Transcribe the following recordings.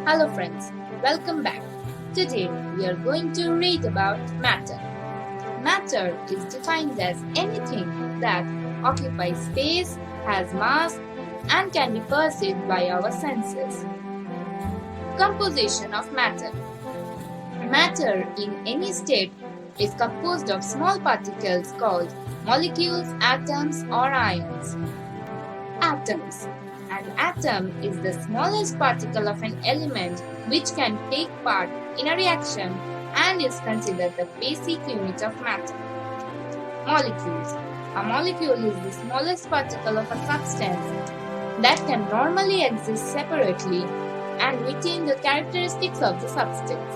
Hello friends, welcome back. Today we are going to read about matter. Matter is defined as anything that occupies space, has mass, and can be perceived by our senses. Composition of matter. Matter in any state is composed of small particles called molecules, atoms, or ions. Atoms. An atom is the smallest particle of an element which can take part in a reaction and is considered the basic unit of matter. Molecules. A molecule is the smallest particle of a substance that can normally exist separately and retain the characteristics of the substance.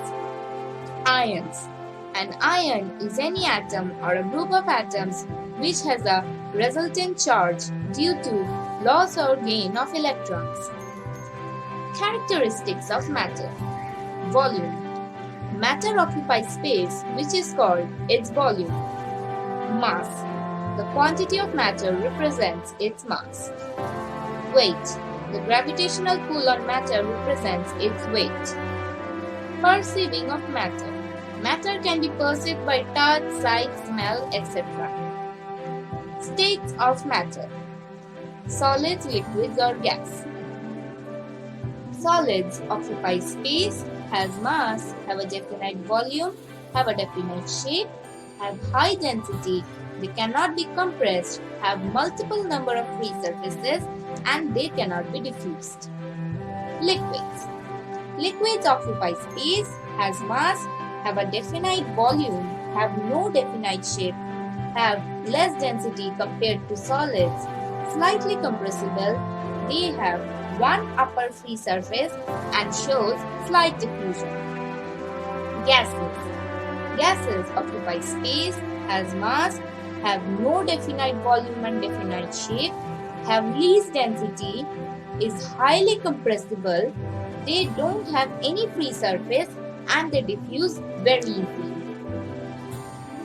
Ions. An ion is any atom or a group of atoms which has a resultant charge due to loss or gain of electrons. Characteristics of matter. Volume. Matter occupies space which is called its volume. Mass. The quantity of matter represents its mass. Weight. The gravitational pull on matter represents its weight. Perceiving of matter. Matter can be perceived by touch, sight, smell, etc. States of matter. Solids, liquids or gas. Solids occupy space, has mass, have a definite volume, have a definite shape, have high density, they cannot be compressed, have multiple number of free surfaces, and they cannot be diffused. Liquids. Liquids occupy space, has mass, have a definite volume, have no definite shape, have less density compared to solids, slightly compressible, they have one upper free surface and shows slight diffusion. Gases. Gases occupy space, has mass, have no definite volume and definite shape, have least density, is highly compressible, they don't have any free surface and they diffuse very easily.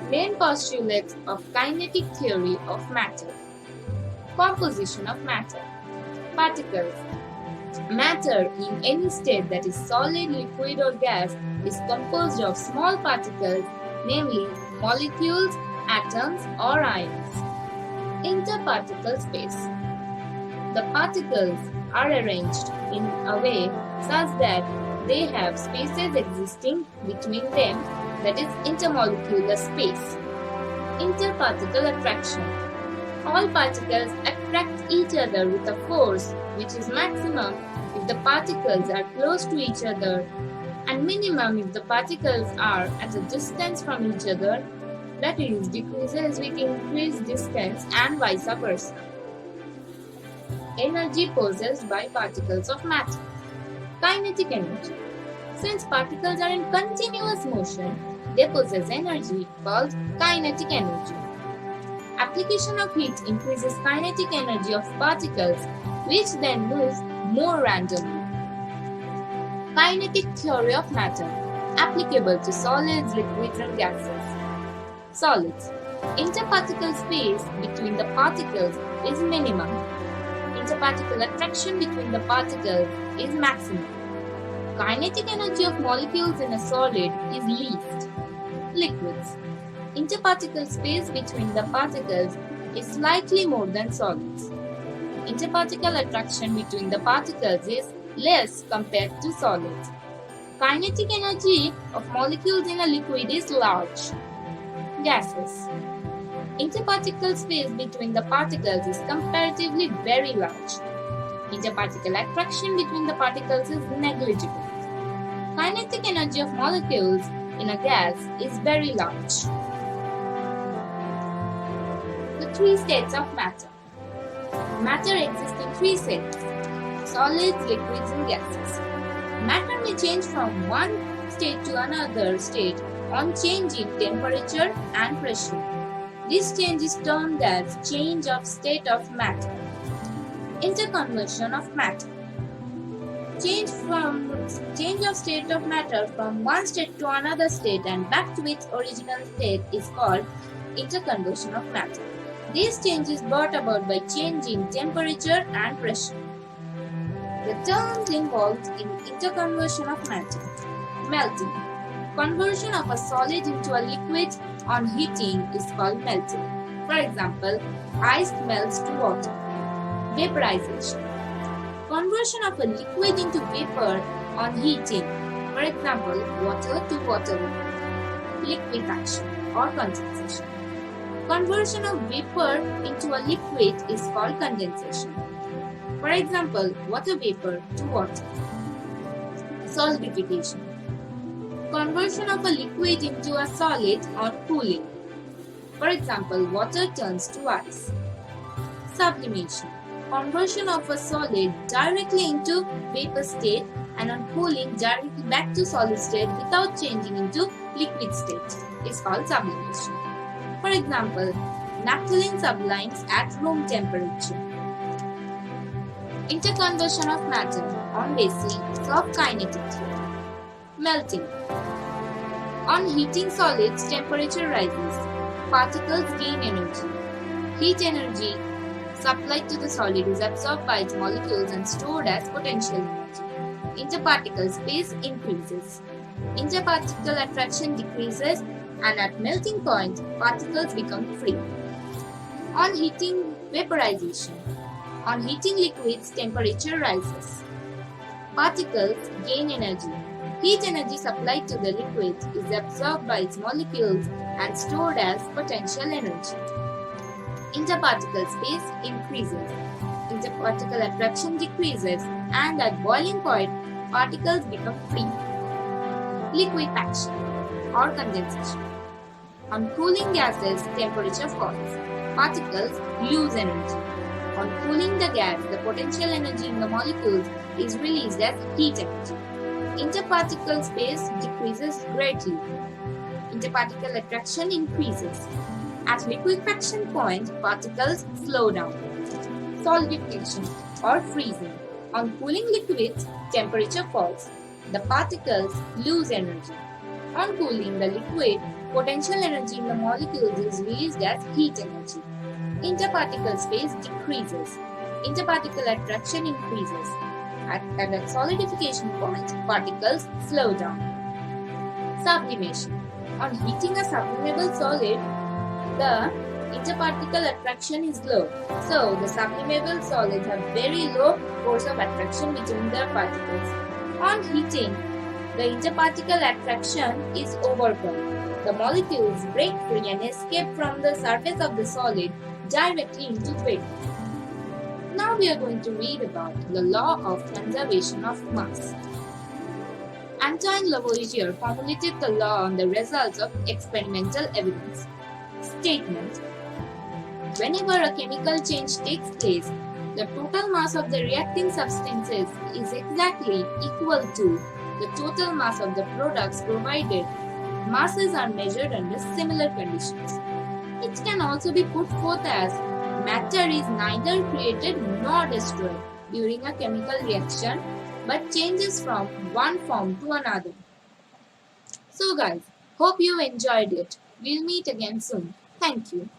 Main postulates of kinetic theory of matter. Composition of matter. Particles. Matter in any state that is solid, liquid or gas is composed of small particles, namely molecules, atoms or ions. Interparticle space. The particles are arranged in a way such that they have spaces existing between them, that is intermolecular space. Interparticle attraction. All particles attract each other with a force which is maximum if the particles are close to each other and minimum if the particles are at a distance from each other, that is, decreases with increased distance and vice versa. Energy possessed by particles of matter. Kinetic energy. Since particles are in continuous motion, they possess energy called kinetic energy. Application of heat increases kinetic energy of particles, which then move more randomly. Kinetic theory of matter, applicable to solids, liquids and gases. Solids. Interparticle space between the particles is minimum. Interparticle attraction between the particles is maximum. Kinetic energy of molecules in a solid is least. Liquids. Interparticle space between the particles is slightly more than solids. Interparticle attraction between the particles is less compared to solids. Kinetic energy of molecules in a liquid is large. Gases. Interparticle space between the particles is comparatively very large. Interparticle attraction between the particles is negligible. Kinetic energy of molecules in a gas is very large. The three states of matter. Matter exists in three states: solids, liquids and gases. Matter may change from one state to another state on change in temperature and pressure. This change is termed as change of state of matter. Interconversion of matter. Change of state of matter from one state to another state and back to its original state is called interconversion of matter. This change is brought about by change in temperature and pressure. The terms involved in interconversion of matter. Melting. Conversion of a solid into a liquid on heating is called melting. For example, ice melts to water. Vaporization. Conversion of a liquid into vapor on heating. For example, water to water vapor. Liquefaction or condensation. Conversion of vapor into a liquid is called condensation. For example, water vapor to water. Solidification. Conversion of a liquid into a solid on cooling. For example, water turns to ice. Sublimation. Conversion of a solid directly into vapor state and on cooling directly back to solid state without changing into liquid state is called sublimation. For example, naphthalene sublimes at room temperature. Interconversion of matter on basis of kinetic theory. Melting. On heating solids, temperature rises. Particles gain energy. Heat energy supplied to the solid is absorbed by its molecules and stored as potential energy. Interparticle space increases. Interparticle attraction decreases, and at melting point, particles become free. On heating, vaporization. On heating liquids, temperature rises. Particles gain energy. Heat energy supplied to the liquid is absorbed by its molecules and stored as potential energy. Interparticle space increases. Interparticle attraction decreases, and at boiling point, particles become free. Liquefaction or condensation. On cooling gases, temperature falls. Particles lose energy. On cooling the gas, the potential energy in the molecules is released as heat energy. Interparticle space decreases greatly. Interparticle attraction increases. At liquefaction point, particles slow down. Solidification or freezing. On cooling liquids, temperature falls. The particles lose energy. On cooling the liquid, potential energy in the molecules is released as heat energy. Interparticle space decreases. Interparticle attraction increases. At the solidification point, particles slow down. Sublimation. On heating a sublimable solid, the interparticle attraction is low. So, the sublimable solids have very low force of attraction between their particles. On heating, the interparticle attraction is overcome. The molecules break free and escape from the surface of the solid directly into vapor. Now we are going to read about the law of conservation of mass. Anti-Laboration formulated the law on the results of experimental evidence. Statement: whenever a chemical change takes place, the total mass of the reacting substances is exactly equal to the total mass of the products provided. Masses are measured under similar conditions. It can also be put forth as matter is neither created nor destroyed during a chemical reaction but changes from one form to another. So guys, hope you enjoyed it. We'll meet again soon. Thank you.